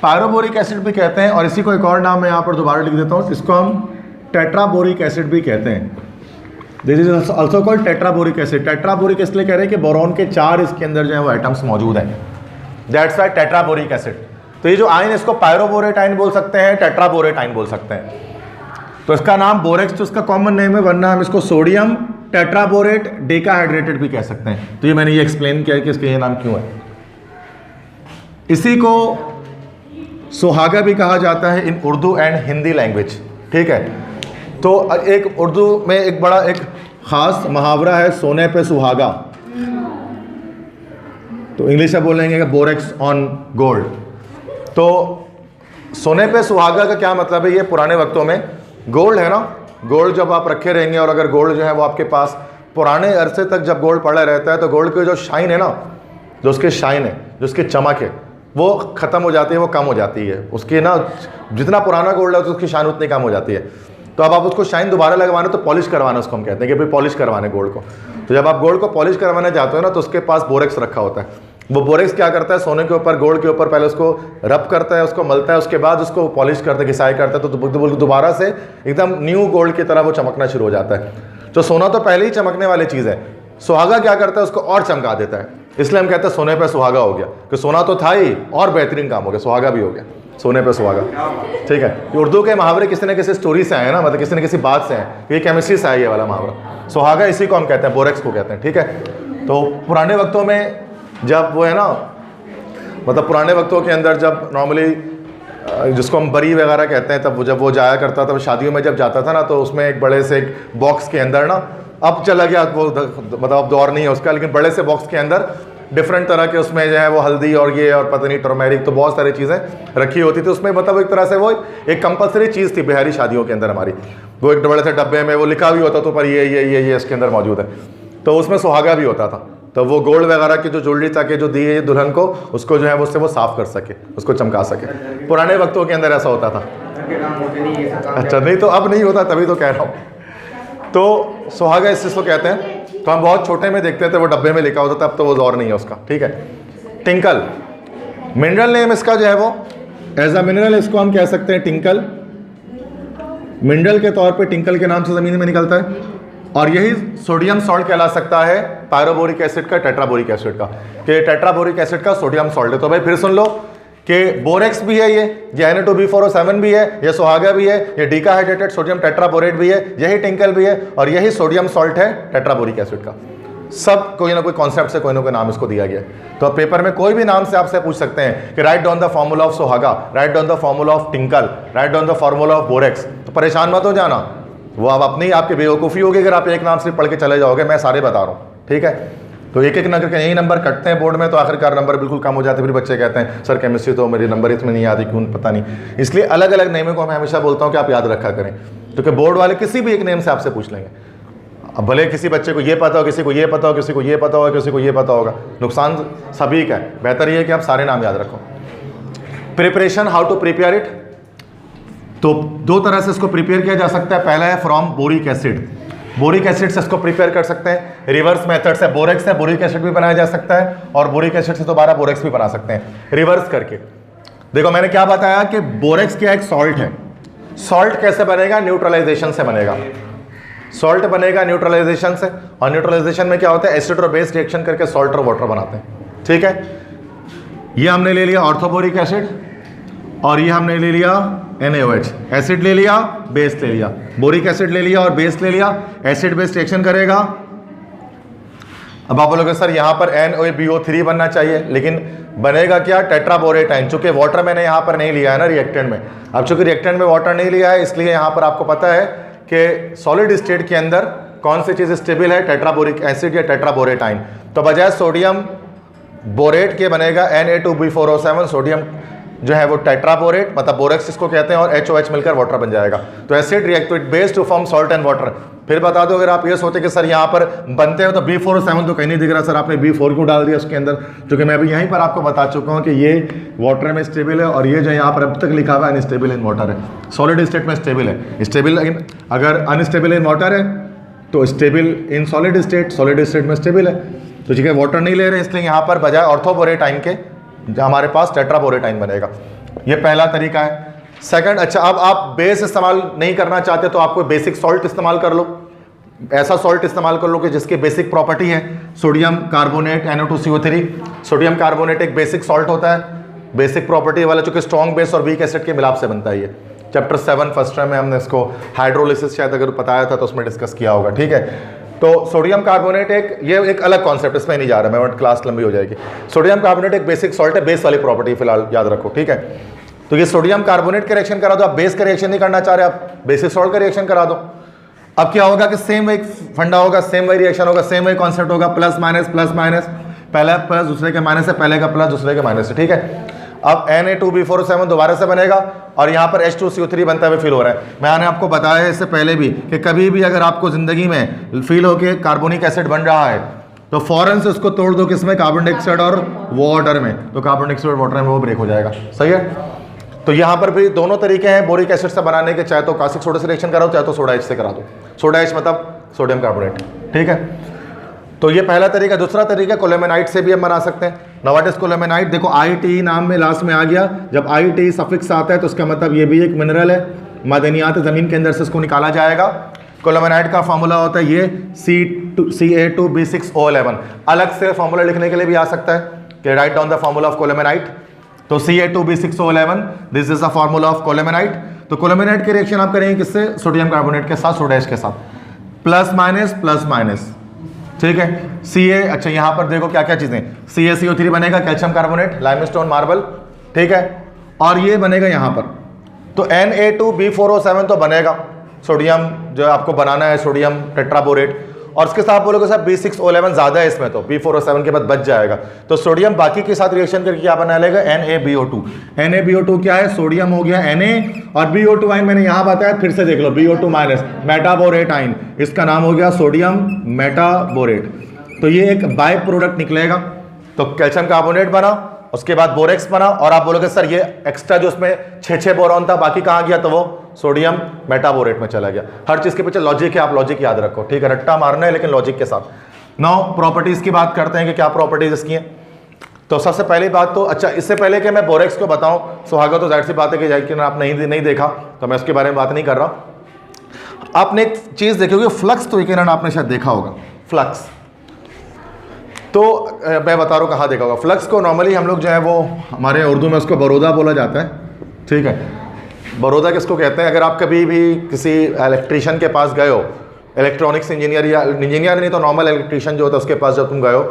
पायरोबोरिक एसिड भी कहते हैं, और इसी को एक और नाम मैं यहाँ पर दोबारा लिख देता हूँ, इसको हम टेट्राबोरिक एसिड भी कहते हैं। This is also called tetraboric acid. Tetraboric इसलिए कह रहे हैं कि बोरॉन के 4 इसके अंदर जो है वो एटम्स मौजूद हैं, दैट्स वाई टेट्राबोरिक एसिड। तो ये जो आयन इसको पायरोबोरेट आयन बोल सकते हैं, टेट्राबोरेट आयन बोल सकते हैं। तो इसका नाम बोरेक्स तो इसका कॉमन नेम है, वरना हम इसको सोडियम टेट्राबोरेट डेकाहाइड्रेटेड भी कह सकते हैं। तो ये मैंने ये एक्सप्लेन किया कि इसका ये नाम क्यों है। इसी को सुहागा भी कहा जाता है इन उर्दू एंड हिंदी लैंग्वेज, ठीक है। तो एक उर्दू में एक बड़ा एक ख़ास मुहावरा है, सोने पे सुहागा, तो इंग्लिश में बोलेंगे कि बोरेक्स ऑन गोल्ड। तो सोने पे सुहागा का क्या मतलब है, ये पुराने वक्तों में गोल्ड है ना, गोल्ड जब आप रखे रहेंगे और अगर गोल्ड जो है वो आपके पास पुराने अरसे तक जब गोल्ड पड़ा रहता है, तो गोल्ड की जो शाइन है ना, जो उसकी शाइन है, जो उसकी चमक है, वो ख़त्म हो जाती है, वो कम हो जाती है। उसकी ना जितना पुराना गोल्ड है तो उसकी शाइन उतनी कम हो जाती है। तो अब आप उसको शाइन दोबारा लगवाना तो पॉलिश करवाना उसको हम कहते हैं कि भाई पॉलिश करवाने गोल्ड को। तो जब आप गोल्ड को पॉलिश करवाने जाते हो ना तो उसके पास बोरेक्स रखा होता है। वो बोरेक्स क्या करता है, सोने के ऊपर, गोल्ड के ऊपर पहले उसको रब करता है, उसको मलता है, उसके बाद उसको पॉलिश करता है, घिसाई करता है, तो दोबारा से एकदम न्यू गोल्ड की तरह वो चमकना शुरू हो जाता है। तो सोना तो पहले ही चमकने वाली चीज़ है, सुहागा क्या करता है, उसको और चमका देता है। इसलिए हम कहते हैं सोने पे सुहागा हो गया, कि सोना तो था ही और बेहतरीन काम हो गया, सुहागा भी हो गया, सोने पे सुहागा। ठीक है, उर्दू के मुहावरे किसी न किसी स्टोरी से आए ना, मतलब किसी न किसी बात से आए, ये केमिस्ट्री से आया ये वाला मुहावरा। सुहागा इसी को हम कहते हैं, बोरेक्स को कहते हैं। ठीक है, तो पुराने वक्तों में जब वो है ना, मतलब पुराने वक्तों के अंदर जब नॉर्मली जिसको हम बरी वगैरह कहते हैं, तब जब वो जाया करता था, शादियों में जब जाता था ना, तो उसमें एक बड़े से एक बॉक्स के अंदर ना, अब चला गया वो, मतलब अब दौर नहीं है उसका, लेकिन बड़े से बॉक्स के अंदर डिफरेंट तरह के उसमें जो है वो हल्दी और ये और पता नहीं टर्मेरिक, तो बहुत सारी चीज़ें रखी होती थी उसमें। मतलब एक तरह से वो एक कंपलसरी चीज़ थी बिहारी शादियों के अंदर हमारी। वो एक बड़े से डब्बे में वो लिखा भी होता था पर ये इसके अंदर मौजूद है। तो उसमें सुहागा भी होता था। तो वो गोल्ड वगैरह की जो ज्वेलरी ताकि जो दी है दुल्हन को, उसको जो है उससे वो साफ कर सके, उसको चमका सके। पुराने वक्तों के अंदर ऐसा होता था। अच्छा, नहीं तो अब नहीं होता, तभी तो कह रहा हूँ। तो सुहागा इस चीज़ को कहते हैं। तो हम बहुत छोटे में देखते थे, वो डब्बे में लिखा होता था, अब तो वो दौर नहीं है उसका। ठीक है, टिंकल मिनरल नेम इसका जो है वो एज अ मिनरल इसको हम कह सकते हैं टिंकल। मिनरल के तौर पे टिंकल के नाम से ज़मीन में निकलता है। और यही सोडियम सॉल्ट कहला सकता है पायरोबोरिक एसिड का, टेट्राबोरिक एसिड का, कि टेट्राबोरिक एसिड का सोडियम सॉल्ट है। तो भाई फिर सुन लो कि बोरेक्स भी है, ये Na2B4O7 भी है, ये सुहागा भी है, ये डीकाहाइड्रेटेड सोडियम टेट्राबोरेट भी है, यही टिंकल भी है, और यही सोडियम सॉल्ट है टेट्राबोरिक एसिड का। सब कोई ना कोई कॉन्सेप्ट से कोई ना कोई नाम इसको दिया गया। तो आप पेपर में कोई भी नाम से आपसे पूछ सकते हैं कि write down the formula of सुहागा, write down the formula of tincal, write down the formula of borax. तो परेशान मत हो जाना, वो अब अपनी आपकी बेवकूफ़ी होगी अगर आप एक नाम से पढ़ के चले जाओगे। मैं सारे बता रहा हूँ। ठीक है, तो एक एक नंबर के यही नंबर कटते हैं बोर्ड में, तो आखिरकार नंबर बिल्कुल कम हो जाते हैं। फिर बच्चे कहते हैं सर केमिस्ट्री तो मेरी नंबर इसमें नहीं आती, क्यों पता नहीं। इसलिए अलग अलग नेमों को मैं हमेशा बोलता हूँ कि आप याद रखा करें, क्योंकि बोर्ड वाले किसी भी एक नेम से आपसे पूछ लेंगे। अब भले किसी बच्चे को ये पता हो, किसी को ये पता हो, किसी को ये पता होगा, किसी को ये पता होगा, नुकसान सभी का है। बेहतर ये है कि आप सारे नाम याद रखो। Preparation, how to prepare it. तो दो तरह से इसको प्रिपेयर किया जा सकता है। पहला है from boric acid. Boric acid से इसको प्रिपेयर कर सकते हैं। रिवर्स मेथड से बोरेक्स से बोरिक एसिड भी बनाया जा सकता है, और बोरिक एसिड से दोबारा बोरेक्स भी बना सकते हैं, रिवर्स करके। देखो मैंने क्या बताया कि बोरेक्स क्या एक सॉल्ट है। सॉल्ट कैसे बनेगा? न्यूट्रलाइजेशन से बनेगा। सॉल्ट बनेगा न्यूट्रलाइजेशन से, और न्यूट्रलाइजेशन में क्या होता है, एसिड और बेस रिएक्शन करके सॉल्ट और वाटर बनाते हैं। ठीक है, ये हमने ले लिया ऑर्थोबोरिक एसिड, और ये हमने ले लिया NaOH। एसिड ले लिया, बेस ले लिया, बोरिक एसिड ले लिया और बेस ले लिया, एसिड बेस रिएक्शन करेगा। अब आप बोलोगे सर यहाँ पर NaBO3 बनना चाहिए, लेकिन बनेगा क्या? Tetraborate ion. चूंकि वाटर मैंने यहाँ पर नहीं लिया है ना रिएक्टेंट में। अब चूंकि रिएक्टेंट में वाटर नहीं लिया है, इसलिए यहाँ पर आपको पता है कि सॉलिड स्टेट के अंदर कौन सी चीज़ स्टेबल है, टेट्राबोरिक एसिड या टेट्राबोरेट आयन। तो बजाय सोडियम बोरेट के बनेगा Na2B4O7, सोडियम जो है वो टेट्राबोरेट, मतलब बोरेक्स इसको कहते हैं, और HOH मिलकर वाटर बन जाएगा। तो acid react with base to form salt and water. फिर बता दो, अगर आप ये सोचे कि सर यहाँ पर बनते हो तो B4O7 तो कहीं नहीं दिख रहा, सर आपने B4 क्यों डाल दिया उसके अंदर? क्योंकि मैं अभी यहीं पर आपको बता चुका हूँ कि ये वाटर में स्टेबल है, और ये जो यहाँ पर अब तक लिखा हुआ है अनस्टेबल इन वाटर है। सॉलिड स्टेट में स्टेबल है, स्टेबल अगर अनस्टेबल इन वाटर है तो stable in solid state, solid state में स्टेबल है। तो ठीक है, वाटर नहीं ले रहे, इसलिए यहाँ पर बजाय ऑर्थोबोरेट आयन के हमारे पास टेट्राबोरेट आयन बनेगा। ये पहला तरीका है। सेकंड, अच्छा अब आप बेस इस्तेमाल नहीं करना चाहते तो आपको बेसिक सॉल्ट इस्तेमाल कर लो। ऐसा सॉल्ट इस्तेमाल कर लो कि जिसकी बेसिक प्रॉपर्टी है sodium carbonate NO2CO3। Sodium carbonate एक बेसिक सॉल्ट होता है, बेसिक प्रॉपर्टी वाला, चूंकि स्ट्रॉन्ग बेस और वीक एसिड के मिलाप से बनता है। ये चैप्टर 7 फर्स्ट टाइम में हमने इसको हाइड्रोलिसिस शायद अगर बताया था तो उसमें डिस्कस किया होगा। ठीक है, तो सोडियम कार्बोनेट ये एक अलग कॉन्सेप्ट, इसमें नहीं जा रहा मैं, क्लास लंबी हो जाएगी। सोडियम कार्बोनेट एक बेसिक सॉल्ट है, बेस वाली प्रॉपर्टी फिलहाल याद रखो। ठीक है, तो ये सोडियम कार्बोनेट का रिएक्शन करा दो। आप बेस का रिएक्शन नहीं करना चाह रहे, आप बेसिक सॉल्ट का रिएक्शन करा दो। अब क्या होगा कि सेम एक फंडा होगा, सेम वही रिएक्शन होगा, सेम वही कॉन्सेप्ट होगा, प्लस माइनस प्लस माइनस, पहला प्लस दूसरे के माइनस है, पहले का प्लस दूसरे के माइनस है। ठीक है, अब Na2B4O7 दोबारा से बनेगा, और यहाँ पर H2CO3 बनता हुआ फील हो रहा है। मैंने आपको बताया है इससे पहले भी कि कभी भी अगर आपको ज़िंदगी में फील हो कि कार्बोनिक एसिड बन रहा है तो फौरन से उसको तोड़ दो किसमें, कार्बन डाइऑक्साइड और वाटर में, तो कार्बन डाइऑक्साइड वाटर में वो ब्रेक हो जाएगा। सही है। तो यहाँ पर भी दोनों तरीके हैं बोरिक एसिड से बनाने के, चाहे तो कास्टिक सोडा से रिएक्शन कराओ, चाहे तो सोडा एच से करा दो। सोडा एच मतलब सोडियम कार्बोनेट, ठीक है। तो ये पहला तरीका। दूसरा तरीका कोलेमेनाइट से भी हम बना सकते हैं। Now what is colemanite? देखो आई नाम में लास्ट में आ गया, जब आई सफिक्स आता है तो उसका मतलब ये भी एक मिनरल है, मादनियात ज़मीन के अंदर से इसको निकाला जाएगा। कोलेमेनाइट का फॉर्मूला होता है ये Ca2B6O11। अलग से फॉर्मूला लिखने के लिए भी आ सकता है कि write down the formula of colemanite. तो Ca2B6O11 this is the formula of colemanite. तो कोलेमेनाइट की रिएक्शन आप करेंगे किससे? सोडियम कार्बोनेट के साथ, सोडा एच के साथ, प्लस माइनस, ठीक है। Ca, अच्छा यहाँ पर देखो क्या क्या चीजें, CaCO3 बनेगा, कैल्शियम कार्बोनेट, लाइमस्टोन मार्बल, ठीक है। और ये बनेगा यहाँ पर, तो Na2B4O7 तो बनेगा, सोडियम जो आपको बनाना है सोडियम टेट्राबोरेट। और उसके साथ बोलोगे सर B6O11 ज़्यादा है इसमें, तो B4O7 के बाद बच जाएगा, तो सोडियम बाकी के साथ रिएक्शन करके क्या बना लेगा? NaBO2। NaBO2 क्या है? सोडियम हो गया Na, और BO2 आइन मैंने यहाँ बताया, फिर से देख लो, BO2 माइनस मेटाबोरेट आइन, इसका नाम हो गया सोडियम मेटाबोरेट। तो ये एक बाय प्रोडक्ट निकलेगा। तो कैल्शियम कार्बोनेट बना, उसके बाद बोरेक्स बना, और आप बोलोगे सर ये एक्स्ट्रा जो उसमें 6 बोरॉन था बाकी कहाँ गया? तो वो सोडियम मेटाबोरेट में चला गया। हर चीज के पीछे लॉजिक है, आप लॉजिक याद रखो, ठीक है। रट्टा मारना है लेकिन लॉजिक के साथ। नाउ प्रॉपर्टीज की बात करते हैं कि क्या प्रॉपर्टीज इसकी हैं। तो सबसे पहली बात तो, अच्छा इससे पहले कि मैं बोरेक्स को बताऊं, सुहागा तो जाहिर सी बात है कि जाहिर आप नहीं देखा तो मैं उसके बारे में बात नहीं कर रहा। आपने एक चीज देखोगे, फ्लक्स तो यकीनन आपने शायद देखा होगा। फ्लक्स तो मैं बता रहा हूँ कहाँ देखा होगा। फ्लक्स को नॉर्मली हम लोग जो है वो हमारे उर्दू में उसको बरोदा बोला जाता है, ठीक है। बरोदा किसको कहते हैं? अगर आप कभी भी किसी इलेक्ट्रीशियन के पास गए हो, इलेक्ट्रॉनिक्स इंजीनियर या इंजीनियर नहीं तो नॉर्मल इलेक्ट्रीशियन जो होता है उसके पास जब तुम गए हो,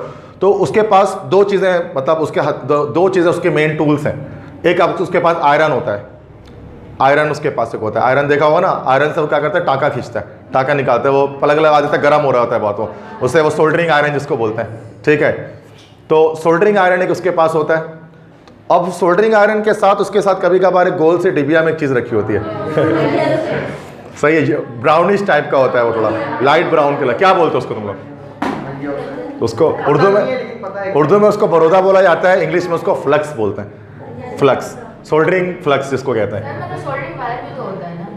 तो उसके पास दो चीज़ें, मतलब उसके दो चीज़ें उसके मेन टूल्स हैं। एक आप उसके पास आयरन होता है, आयरन उसके पास एक होता है। आयरन देखा होगा ना, आयरन से वो क्या करता है? टाका खींचता है, टाका निकालता है, वो पलग लगा देता है, गर्म हो रहा होता है बहुत, वो उससे वो सोल्डरिंग आयरन जिसको बोलते हैं, ठीक है। तो सोल्डरिंग आयरन एक उसके पास होता है। अब सोल्डरिंग आयरन के साथ उसके साथ कभी कभार एक गोल से डिबिया में एक चीज़ रखी होती है सही है, ब्राउनिश टाइप का होता है वो, थोड़ा लाइट ब्राउन कलर, क्या बोलते हो उसको तुम लोग? उसको उर्दू में उसको बरोदा बोला जाता है, इंग्लिश में उसको फ्लक्स बोलते हैं। फ्लक्स, सोल्डरिंग फ्लक्स जिसको कहते हैं।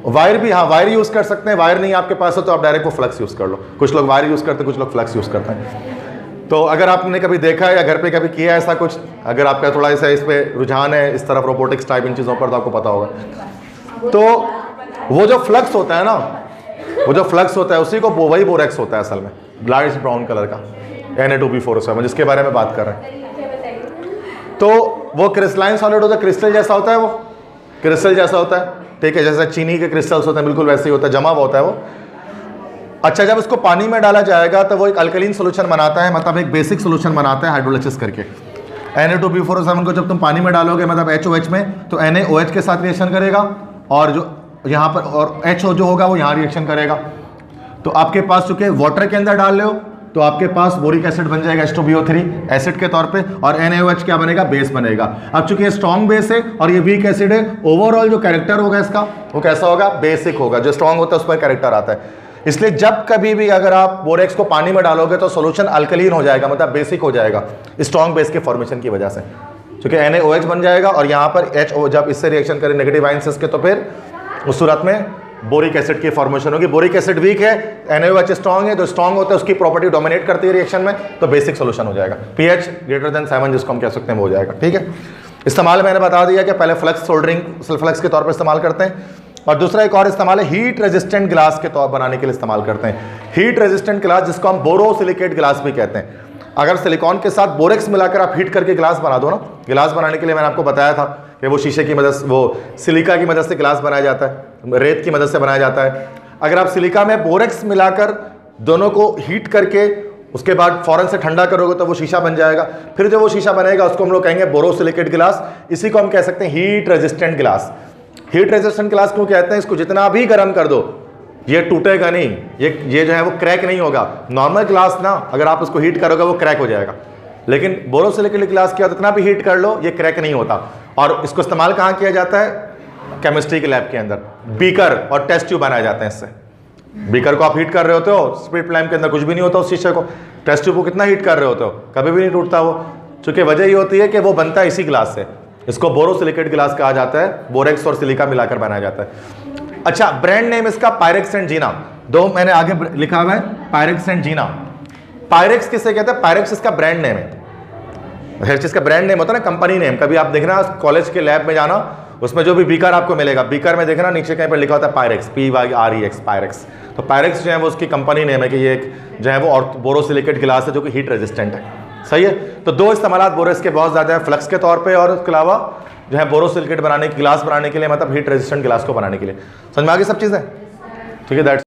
वायर भी, हाँ वायर यूज़ कर सकते हैं। वायर नहीं आपके पास हो तो आप डायरेक्ट वो फ्लक्स यूज़ कर लो। कुछ लोग वायर यूज़ करते हैं, कुछ लोग फ्लक्स यूज़ करते हैं। तो अगर आपने कभी देखा है या घर पे कभी किया है ऐसा कुछ, अगर आपका थोड़ा ऐसा इस पे रुझान है इस तरफ रोबोटिक्स टाइप इन चीज़ों पर, तो आपको पता होगा। तो वो जो फ्लक्स होता है ना, वो जो फ्लक्स होता है उसी को वही बोरेक्स होता है असल में, लाइट ब्राउन कलर का, Na2B4O7 जिसके बारे में बात कर रहे हैं। तो वो क्रिस्टलाइन सॉलिड होता है, क्रिस्टल जैसा होता है, वो क्रिस्टल जैसा होता है, ठीक है। जैसे चीनी के क्रिस्टल्स होते हैं बिल्कुल वैसे ही होता है, जमा हुआ होता है वो। अच्छा, जब उसको पानी में डाला जाएगा तो वो एक अल्कलीन सोल्यूशन बनाता है, मतलब एक बेसिक सोल्यूशन बनाता है हाइड्रोलिसिस करके। Na2B4O7 को जब तुम पानी में डालोगे, मतलब HOH में, तो NaOH के साथ रिएक्शन करेगा, और जो यहाँ पर और HO जो होगा वो यहाँ रिएक्शन करेगा। तो आपके पास चूंकि वाटर के अंदर डाल रहे हो तो आपके पास बोरिक एसिड बन जाएगा H2BO3 एसिड के तौर पे, और NaOH क्या बनेगा? बेस बनेगा। अब चूंकि ये स्ट्रॉन्ग बेस है और ये वीक एसिड है, ओवरऑल जो कैरेक्टर होगा इसका वो कैसा होगा? बेसिक होगा। जो स्ट्रॉन्ग होता है उस पर कैरेक्टर आता है। इसलिए जब कभी भी अगर आप बोरेक्स को पानी में डालोगे तो सोल्यूशन अल्कलीन हो जाएगा, मतलब बेसिक हो जाएगा, स्ट्रॉन्ग बेस के फॉर्मेशन की वजह से, क्योंकि NaOH बन जाएगा और यहाँ पर HO जब इससे रिएक्शन करे नेगेटिव आयंस के, तो फिर उस सूरत में बोरिक एसिड की फॉर्मेशन होगी। बोरिक एसिड वीक है, NaOH स्ट्रॉन्ग है, तो स्ट्रॉन्ग होता है उसकी प्रॉपर्टी डोमिनेट करती है रिएक्शन में, तो बेसिक सोल्यूशन हो जाएगा। pH ग्रेटर देन 7 जिसको हम कह सकते हैं वो हो जाएगा, ठीक है। इस्तेमाल मैंने बता दिया कि पहले फ्लक्स सोल्डरिंग फ्लक्स के तौर पर इस्तेमाल करते हैं, और दूसरा एक और इस्तेमाल है हीट रेजिस्टेंट ग्लास के तौर बनाने के लिए इस्तेमाल करते हैं। हीट रेजिस्टेंट ग्लास जिसको हम बोरोसिलिकेट ग्लास भी कहते हैं। अगर सिलिकॉन के साथ बोरेक्स मिलाकर आप हीट करके ग्लास बना दो ना, गिलास बनाने के लिए मैंने आपको बताया था कि वो शीशे की मदद से, वो सिलिका की मदद से गिलास बनाया जाता है, रेत की मदद से बनाया जाता है। अगर आप सिलिका में बोरेक्स मिलाकर दोनों को हीट करके उसके बाद फौरन से ठंडा करोगे तो वो शीशा बन जाएगा। फिर जो वो शीशा बनेगा उसको हम लोग कहेंगे बोरोसिलिकेट गिलास। इसी को हम कह सकते हैं हीट रेजिस्टेंट गिलास। हीट रेजिस्टेंट ग्लास क्यों कहते हैं? इसको जितना भी गर्म कर दो ये टूटेगा नहीं, ये जो है वो क्रैक नहीं होगा। नॉर्मल ग्लास ना अगर आप उसको हीट करोगे वो क्रैक हो जाएगा, लेकिन बोरोसिलिकेट ग्लास क्या जितना भी हीट कर लो ये क्रैक नहीं होता। और इसको इस्तेमाल कहाँ किया जाता है? केमिस्ट्री के लैब के अंदर बीकर और टेस्ट ट्यूब बनाए जाते हैं इससे। बीकर को आप हीट कर रहे होते हो, स्पिरिट लैम्प के अंदर कुछ भी नहीं होता उस शीशे को। टेस्ट ट्यूब को कितना हीट कर रहे होते हो, कभी भी नहीं टूटता वो, क्योंकि वजह ये होती है कि वो बनता है इसी ग्लास से। इसको बोरोसिलिकेट ग्लास कहा जाता है, बोरेक्स और सिलिका मिलाकर बनाया जाता है। अच्छा, ब्रांड नेम इसका पायरेक्स एंड जीना, दो मैंने आगे लिखा हुआ है पायरेक्स एंड जीना। पायरेक्स किसे कहते हैं? पायरेक्स इसका ब्रांड नेम है। हर चीज का ब्रांड नेम होता है ना, कंपनी नेम। कभी आप देखना कॉलेज के लैब में जाना, उसमें जो भी बीकर आपको मिलेगा, बीकर में देखना नीचे कहीं पर लिखा होता है पायरेक्स, PYREX, पायरेक्स। तो पायरेक्स जो है वो उसकी कंपनी नेम है कि ये एक जो है वो बोरोसिलिकेट गिलास है जो कि हीट रेजिस्टेंट है। सही है। तो दो इस्तेमाल बोरेक्स के बहुत ज़्यादा है, फ्लक्स के तौर पे और उसके अलावा जो है बोरोसिलिकेट बनाने की गिलास बनाने के लिए, मतलब हीट रेजिस्टेंट गिलास को बनाने के लिए। समझ में आ गई सब चीज़ें? ठीक है, दैट्स